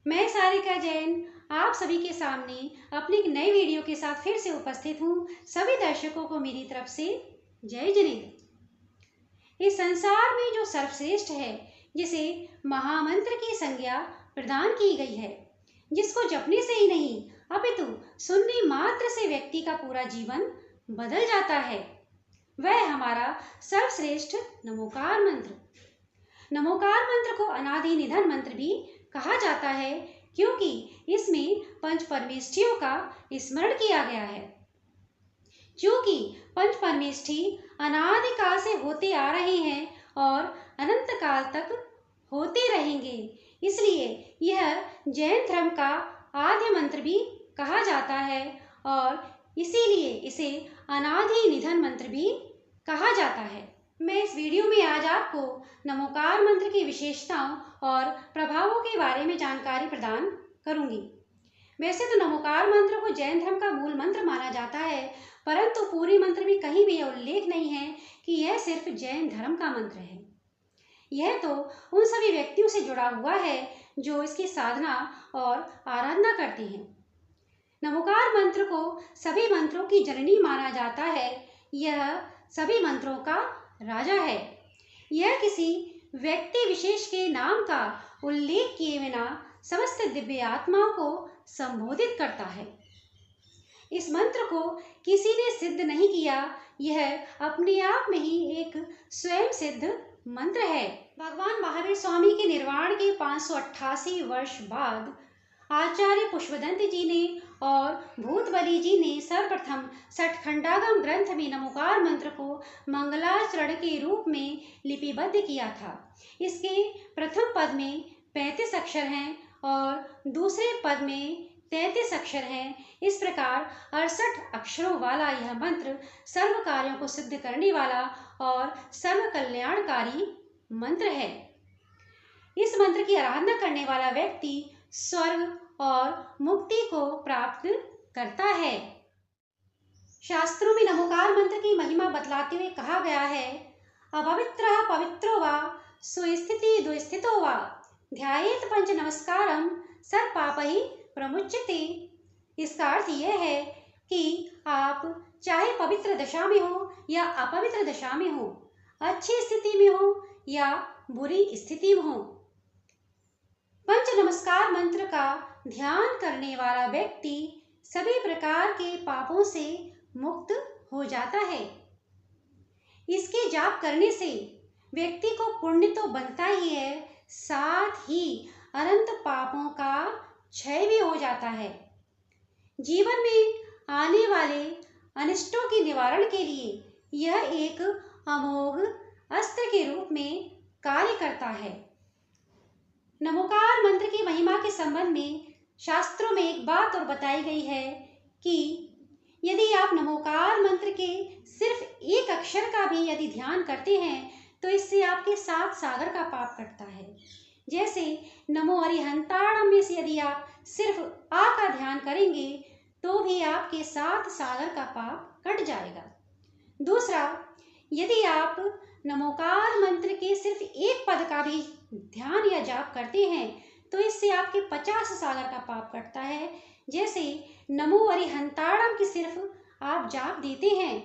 मैं सारिका जैन आप सभी के सामने अपनी एक नई वीडियो के साथ फिर से उपस्थित हूँ। सभी दर्शकों को मेरी तरफ से जय जिनेंद्र। इस संसार में जो सर्वश्रेष्ठ है, जिसे महामंत्र की संज्ञा प्रदान की गई है, जिसको जपने से ही नहीं अपितु सुनने मात्र से व्यक्ति का पूरा जीवन बदल जाता है, वह हमारा सर्वश्रेष्ठ नमोकार मंत्र। नमोकार मंत्र को अनादि निधन मंत्र भी कहा जाता है, क्योंकि इसमें पंच परमेष्ठियों का स्मरण किया गया है। क्योंकि पंच परमेष्ठी अनादि काल से होते आ रहे हैं और अनंत काल तक होते रहेंगे, इसलिए यह जैन धर्म का आद्य मंत्र भी कहा जाता है और इसीलिए इसे अनादि निधन मंत्र भी कहा जाता है। मैं इस वीडियो में आज आपको नमोकार मंत्र की विशेषताओं और प्रभावों के बारे में जानकारी प्रदान करूंगी। वैसे तो नमोकार मंत्र को जैन धर्म का मूल मंत्र माना जाता है, परंतु पूरी मंत्र में कहीं भी उल्लेख नहीं है कि यह सिर्फ जैन धर्म का मंत्र है। यह तो उन सभी व्यक्तियों से जुड़ा हुआ है जो इसकी साधना और आराधना करते हैं। नमोकार मंत्र को सभी मंत्रों की जननी माना जाता है। यह सभी मंत्रों का राजा है। यह किसी व्यक्ति विशेष के नाम का उल्लेख किए बिना समस्त दिव्य आत्माओं को संबोधित करता है। इस मंत्र को किसी ने सिद्ध नहीं किया, यह अपने आप में ही एक स्वयं सिद्ध मंत्र है। भगवान महावीर स्वामी के निर्वाण के 588 वर्ष बाद आचार्य पुष्पदंत जी ने और भूतबली जी ने सर्वप्रथम षटखंडागम ग्रंथ में नमोकार मंत्र को मंगलाचरण के रूप में लिपिबद्ध किया था। इसके प्रथम पद में 35 अक्षर हैं और दूसरे पद में 33 अक्षर हैं। इस प्रकार 68 अक्षरों वाला यह मंत्र सर्व कार्यों को सिद्ध करने वाला और सर्व कल्याणकारी मंत्र है। इस मंत्र की आराधना करने वाला व्यक्ति स्वर्ग और मुक्ति को प्राप्त करता है। शास्त्रों में नमोकार मंत्र की महिमा बतलाते हुए कहा गया है, अपवित्रः पवित्रो वा सुस्थिति दुस्थितो वा ध्यायेत पंच नमस्कारम सर्व पापहि प्रमुच्यते। इसका अर्थ यह है कि आप चाहे पवित्र दशा में हो या अपवित्र दशा में हो, अच्छी स्थिति में हो या बुरी स्थिति में हो, पंच नमस्कार मंत्र का ध्यान करने वाला व्यक्ति सभी प्रकार के पापों से मुक्त हो जाता है। इसके जाप करने से व्यक्ति को पुण्य तो बनता ही है, साथ ही अनंत पापों का क्षय भी हो जाता है। जीवन में आने वाले अनिष्टों के निवारण के लिए यह एक अमोघ अस्त्र के रूप में कार्य करता है। नमोकार मंत्र की महिमा के संबंध में शास्त्रों में एक बात और बताई गई है कि यदि आप नमोकार मंत्र के सिर्फ एक अक्षर का भी यदि ध्यान करते हैं तो इससे आपके 7 सागर का पाप कटता है। जैसे नमो अरिहंताणम में से यदि आप सिर्फ आ का ध्यान करेंगे तो भी आपके 7 सागर का पाप कट जाएगा। दूसरा, यदि आप नमोकार मंत्र के सिर्फ एक पद का भी ध्यान या जाप करते हैं तो इससे आपके 50 सागर का पाप कटता है। जैसे नमो अरिहंताणम की सिर्फ आप जाप देते हैं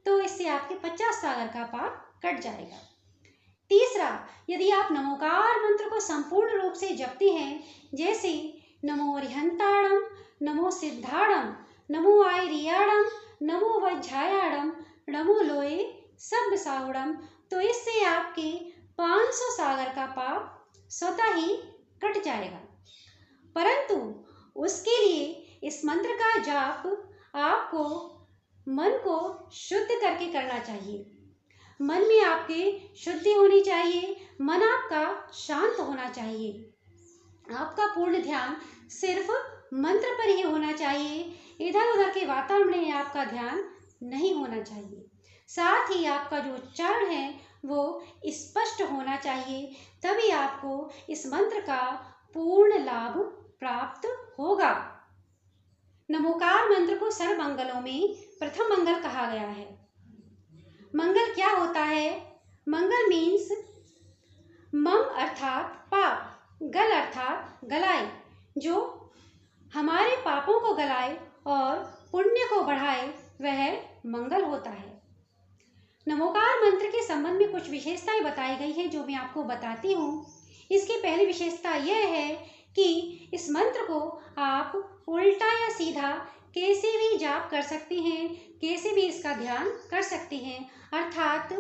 तो इससे आपके 50 सागर का पाप कट जाएगा। तीसरा, यदि आप नमोकार मंत्र को संपूर्ण रूप से जपते हैं, जैसे नमो अरिहंताणम, नमो सिद्धाणम, नमो आयरियाणम, नमो वज्झायाणम, नमो लोए सब साहुड़म, तो इससे आपके 500 सागर का पाप स्वतः ही कट जाएगा। परंतु उसके लिए इस मंत्र का जाप आपको मन को शुद्ध करके करना चाहिए। मन में आपके शुद्धि होनी चाहिए, मन आपका शांत होना चाहिए। आपका पूर्ण ध्यान सिर्फ मंत्र पर ही होना चाहिए, इधर उधर के वातावरण में आपका ध्यान नहीं होना चाहिए। साथ ही आपका जो उच्चारण है वो स्पष्ट होना चाहिए, तभी आपको इस मंत्र का पूर्ण लाभ प्राप्त होगा। नमोकार मंत्र को सर्व मंगलों में प्रथम मंगल कहा गया है। मंगल क्या होता है? मंगल मीन्स मम अर्थात पाप, गल अर्थात गलाई, जो हमारे पापों को गलाए और पुण्य को बढ़ाए वह मंगल होता है। नमोकार मंत्र के संबंध में कुछ विशेषताएं बताई गई है जो मैं आपको बताती हूँ। इसकी पहली विशेषता यह है कि इस मंत्र को आप उल्टा या सीधा कैसे भी जाप कर सकते हैं, कैसे भी इसका ध्यान कर सकते हैं। अर्थात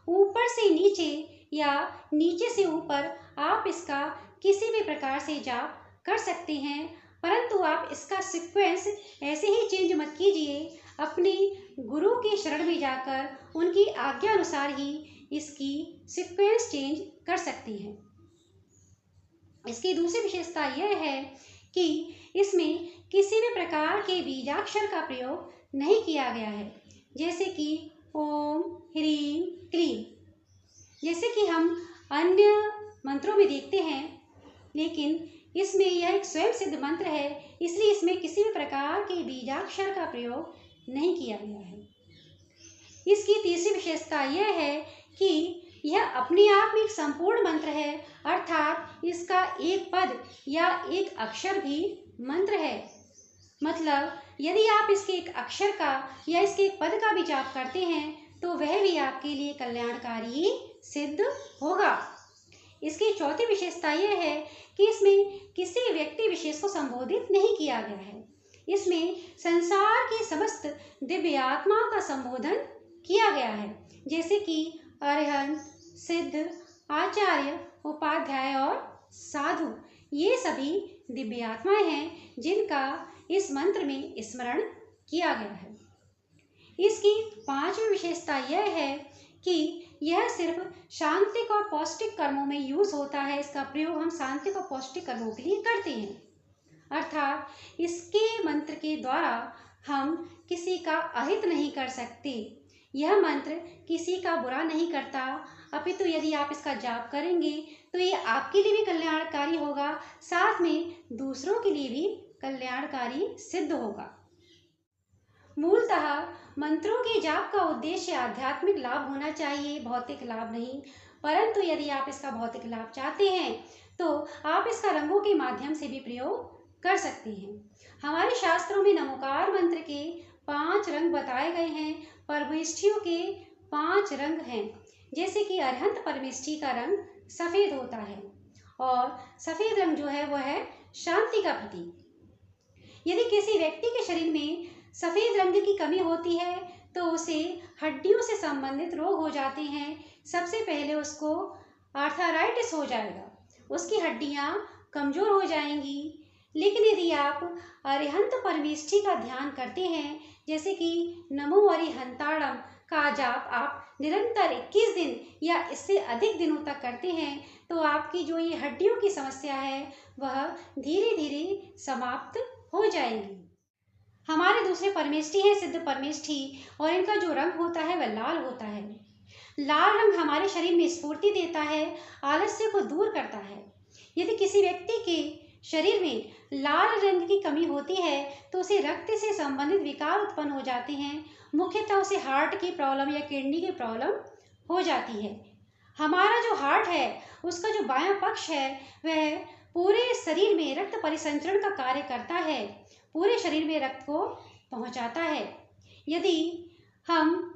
ऊपर से नीचे या नीचे से ऊपर आप इसका किसी भी प्रकार से जाप कर सकते हैं, परंतु आप इसका सीक्वेंस ऐसे ही चेंज मत कीजिए। अपने गुरु के शरण में जाकर उनकी आज्ञा अनुसार ही इसकी सीक्वेंस चेंज कर सकते हैं। इसकी दूसरी विशेषता यह है कि इसमें किसी भी प्रकार के बीजाक्षर का प्रयोग नहीं किया गया है, जैसे कि ओम ह्रीम क्लीम, जैसे कि हम अन्य मंत्रों में देखते हैं। लेकिन इसमें यह एक स्वयं सिद्ध मंत्र है, इसलिए इसमें किसी भी प्रकार के बीजाक्षर का प्रयोग नहीं किया गया है। इसकी तीसरी विशेषता यह है कि यह अपने आप में एक संपूर्ण मंत्र है, अर्थात इसका एक पद या एक अक्षर भी मंत्र है। मतलब यदि आप इसके एक अक्षर का या इसके एक पद का भी जाप करते हैं तो वह भी आपके लिए कल्याणकारी सिद्ध होगा। इसकी चौथी विशेषता यह है कि इसमें किसी व्यक्ति विशेष को संबोधित नहीं किया गया है। इसमें संसार की समस्त दिव्य आत्माओं का संबोधन किया गया है, जैसे कि अरहंत, सिद्ध, आचार्य, उपाध्याय और साधु, ये सभी दिव्य आत्माएं हैं जिनका इस मंत्र में स्मरण किया गया है। इसकी पांचवी विशेषता यह है कि यह सिर्फ शांतिक और पौष्टिक कर्मों में यूज होता है। इसका प्रयोग हम शांतिक और पौष्टिक कर्मों के लिए करते हैं, अर्थात इसके मंत्र के द्वारा हम किसी का अहित नहीं कर सकते। यह मंत्र किसी का बुरा नहीं करता, अपितु यदि आप इसका जाप करेंगे तो ये आपके लिए भी कल्याणकारी होगा, साथ में दूसरों के लिए भी कल्याणकारी सिद्ध होगा। मूलतः मंत्रों के जाप का उद्देश्य आध्यात्मिक लाभ होना चाहिए, भौतिक लाभ नहीं। परंतु यदि आप इसका भौतिक लाभ चाहते हैं तो आप इसका रंगों के माध्यम से भी प्रयोग कर सकते हैं। हमारे शास्त्रों में नमोकार मंत्र के 5 रंग बताए गए हैं। परमेष्ठियों के 5 रंग हैं, जैसे कि अरहंत परमेष्ठी का रंग सफेद होता है और सफेद रंग जो है वह है शांति का प्रतीक। यदि किसी व्यक्ति के शरीर में सफेद रंग की कमी होती है तो उसे हड्डियों से संबंधित रोग हो जाते हैं। सबसे पहले उसको आर्थराइटिस हो जाएगा, उसकी हड्डियां कमजोर हो जाएंगी। लेकिन यदि आप अरिहंत परमेष्ठी का ध्यान करते हैं, जैसे कि नमो अरिहंताणम का जाप आप निरंतर 21 दिन या इससे अधिक दिनों तक करते हैं, तो आपकी जो ये हड्डियों की समस्या है वह धीरे धीरे समाप्त हो जाएगी। हमारे दूसरे परमेष्ठी है सिद्ध परमेष्ठी, और इनका जो रंग होता है वह लाल होता है। लाल रंग हमारे शरीर में स्फूर्ति देता है, आलस्य को दूर करता है। यदि किसी व्यक्ति के शरीर में लाल रंग की कमी होती है तो उसे रक्त से संबंधित विकार उत्पन्न हो जाते हैं। मुख्यतः उसे हार्ट की प्रॉब्लम या किडनी की प्रॉब्लम हो जाती है। हमारा जो हार्ट है उसका जो बायां पक्ष है वह पूरे शरीर में रक्त परिसंचरण का कार्य करता है, पूरे शरीर में रक्त को पहुंचाता है। यदि हम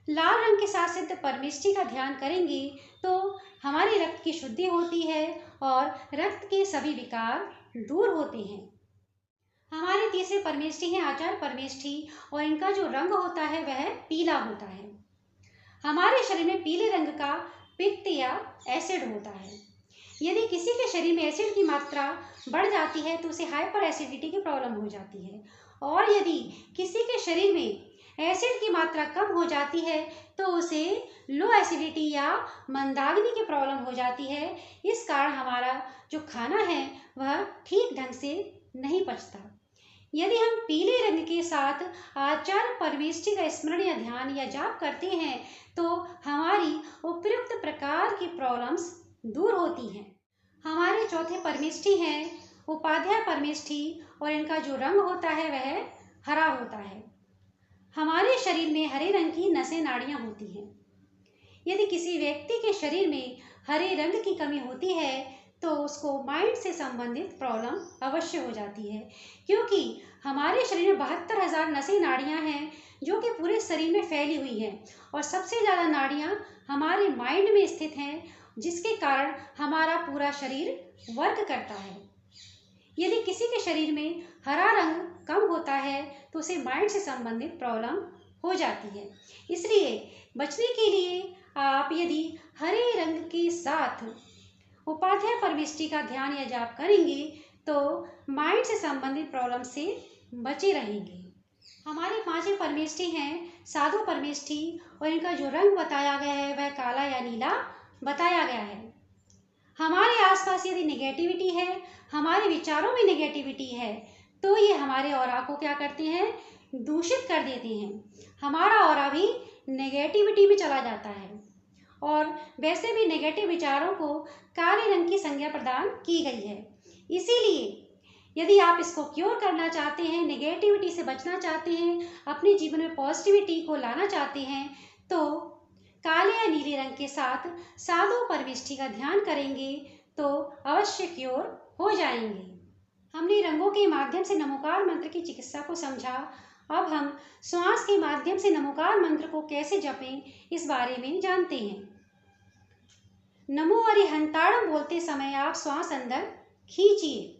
लाल रंग के साथ सिद्ध परमेष्ठी का ध्यान करेंगे तो हमारे रक्त की शुद्धि होती है और रक्त के सभी विकार दूर होते हैं। हमारे तीसरे परमेष्ठी हैं आचार्य परमेष्ठी, और इनका जो रंग होता है वह पीला होता है। हमारे शरीर में पीले रंग का पित्त या एसिड होता है। यदि किसी के शरीर में एसिड की मात्रा बढ़ जाती है तो उसे हाइपर एसिडिटी की प्रॉब्लम हो जाती है, और यदि किसी के शरीर में एसिड की मात्रा कम हो जाती है तो उसे लो एसिडिटी या मंदाग्नि की प्रॉब्लम हो जाती है। इस कारण हमारा जो खाना है वह ठीक ढंग से नहीं पचता। यदि हम पीले रंग के साथ आचार्य परमेष्ठी का स्मरण या ध्यान या जाप करते हैं तो हमारी उपयुक्त प्रकार की प्रॉब्लम्स दूर होती हैं। हमारे चौथे परमेष्ठी हैं उपाध्याय परमेष्ठी, और इनका जो रंग होता है वह हरा होता है। हमारे शरीर में हरे रंग की नसें नाड़ियां होती हैं। यदि किसी व्यक्ति के शरीर में हरे रंग की कमी होती है तो उसको माइंड से संबंधित प्रॉब्लम अवश्य हो जाती है, क्योंकि हमारे शरीर में 72,000 नसें नाड़ियाँ हैं जो कि पूरे शरीर में फैली हुई हैं, और सबसे ज़्यादा नाड़ियाँ हमारे माइंड में स्थित हैं, जिसके कारण हमारा पूरा शरीर वर्क करता है। यदि किसी के शरीर में हरा रंग कम होता है तो उसे माइंड से संबंधित प्रॉब्लम हो जाती है। इसलिए बचने के लिए आप यदि हरे रंग के साथ उपाध्याय परमेष्टि का ध्यान या जाप करेंगे तो माइंड से संबंधित प्रॉब्लम से बचे रहेंगे। हमारे 5 परमेष्टि हैं साधु परमेष्टि, और इनका जो रंग बताया गया है वह काला या नीला बताया गया है। हमारे आसपास यदि नेगेटिविटी है, हमारे विचारों में नेगेटिविटी है, तो ये हमारे ऑरा को क्या करते हैं, दूषित कर देते हैं। हमारा ऑरा भी नेगेटिविटी में चला जाता है, और वैसे भी नेगेटिव विचारों को काले रंग की संज्ञा प्रदान की गई है। इसीलिए यदि आप इसको क्योर करना चाहते हैं, नेगेटिविटी से बचना चाहते हैं, अपने जीवन में पॉजिटिविटी को लाना चाहते हैं, तो काले या नीले रंग के साथ साधु परमेष्टि का ध्यान करेंगे तो अवश्य क्योर हो जाएंगे। हमने रंगों के माध्यम से नमोकार मंत्र की चिकित्सा को समझा। अब हम श्वास के माध्यम से नमोकार मंत्र को कैसे जपें इस बारे में जानते हैं। नमो अरिहंताड़म बोलते समय आप श्वास अंदर खींचिए।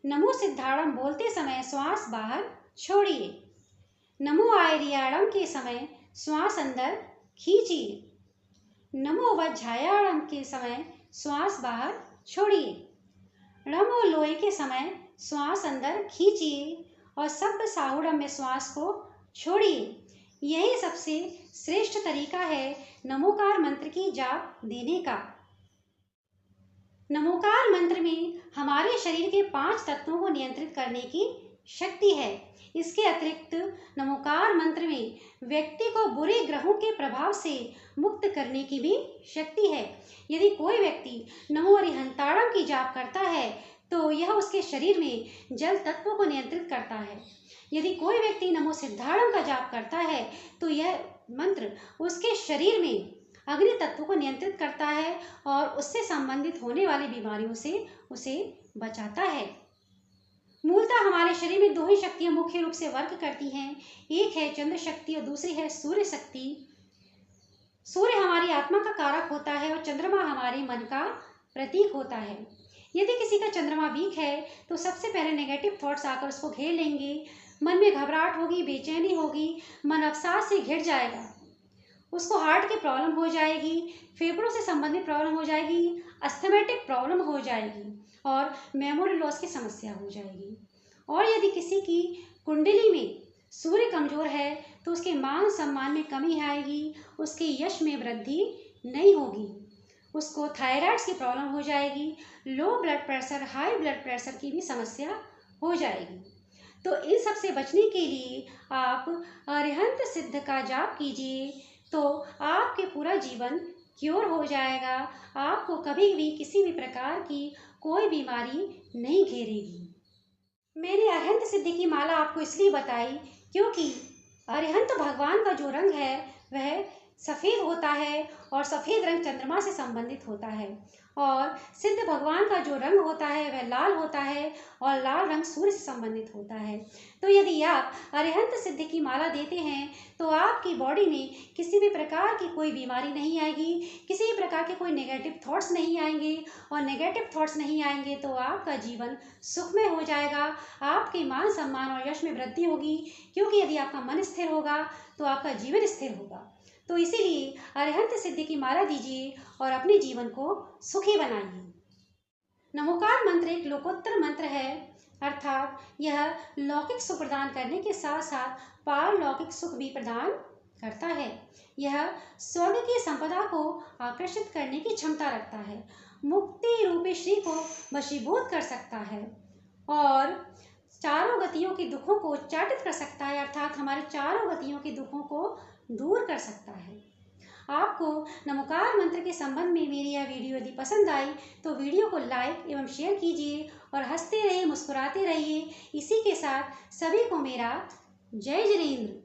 नमो सिद्धाड़म बोलते समय श्वास बाहर छोड़िए। नमो आयरियाड़म के समय श्वास अंदर खींचिए। नमो वज्झायाड़म के समय श्वास बाहर छोड़िए। नमो लोय के समय श्वास अंदर खींचिए और शब्द साहुड़म में श्वास को छोड़िए। यही सबसे श्रेष्ठ तरीका है नमोकार मंत्र की जाप देने का। नमोकार मंत्र में हमारे शरीर के 5 तत्वों को नियंत्रित करने की शक्ति है। इसके अतिरिक्त नमोकार मंत्र में व्यक्ति को बुरे ग्रहों के प्रभाव से मुक्त करने की भी शक्ति है। यदि कोई व्यक्ति नमो अरिहंताड़म की जाप करता है तो यह उसके शरीर में जल तत्व को नियंत्रित करता है। यदि कोई व्यक्ति नमो सिद्धाड़म का जाप करता है तो यह मंत्र उसके शरीर में अग्नि तत्व को नियंत्रित करता है और उससे संबंधित होने वाली बीमारियों से उसे बचाता है। मूलतः हमारे शरीर में 2 ही शक्तियां मुख्य रूप से वर्क करती हैं, एक है चंद्र शक्ति और दूसरी है सूर्य शक्ति। सूर्य हमारी आत्मा का कारक होता है और चंद्रमा हमारे मन का प्रतीक होता है। यदि किसी का चंद्रमा वीक है तो सबसे पहले नेगेटिव थॉट्स आकर उसको घेर लेंगे, मन में घबराहट होगी, बेचैनी होगी, मन अवसाद से घिर जाएगा, उसको हार्ट की प्रॉब्लम हो जाएगी, फेफड़ों से संबंधित प्रॉब्लम हो जाएगी, अस्थमेटिक प्रॉब्लम हो जाएगी और मेमोरी लॉस की समस्या हो जाएगी। और यदि किसी की कुंडली में सूर्य कमजोर है तो उसके मान सम्मान में कमी आएगी, उसके यश में वृद्धि नहीं होगी, उसको थायराइड की प्रॉब्लम हो जाएगी, low blood pressure, high blood pressure की भी समस्या हो जाएगी। तो इन सब से बचने के लिए आप अरिहंत सिद्ध का जाप कीजिए तो आपके पूरा जीवन क्योर हो जाएगा। आपको कभी भी किसी भी प्रकार की कोई बीमारी नहीं घेरेगी। मैंने अरिहंत सिद्धि की माला आपको इसलिए बताई क्योंकि अरिहंत भगवान का जो रंग है वह सफ़ेद होता है और सफ़ेद रंग चंद्रमा से संबंधित होता है, और सिद्ध भगवान का जो रंग होता है वह लाल होता है और लाल रंग सूर्य से संबंधित होता है। तो यदि आप अरिहंत सिद्धि की माला देते हैं तो आपकी बॉडी में किसी भी प्रकार की कोई बीमारी नहीं आएगी, किसी भी प्रकार के कोई नेगेटिव थॉट्स नहीं आएंगे, और नेगेटिव थॉट्स नहीं आएंगे तो आपका जीवन सुखमय हो जाएगा, आपके मान सम्मान और यश में वृद्धि होगी, क्योंकि यदि आपका मन स्थिर होगा तो आपका जीवन स्थिर होगा। तो इसीलिए अरिहंत सिद्धि की माला दीजिए और अपने जीवन को सुखी बनाइए। नमोकार मंत्र एक लोकोत्तर मंत्र है, अर्थात यह लौकिक सुख प्रदान करने के साथ साथ पारलौकिक सुख भी प्रदान करता है। यह स्वर्ग की संपदा को आकर्षित करने की क्षमता रखता है, मुक्ति रूपी श्री को वशीभूत कर सकता है और चारों गतियों के दुखों को उच्चाटित कर सकता है, अर्थात हमारे चारों गतियों के दुखों को दूर कर सकता है। आपको नमोकार मंत्र के संबंध में मेरी यह वीडियो यदि पसंद आई तो वीडियो को लाइक एवं शेयर कीजिए और हंसते रहिए, मुस्कुराते रहिए। इसी के साथ सभी को मेरा जय जिनेंद्र।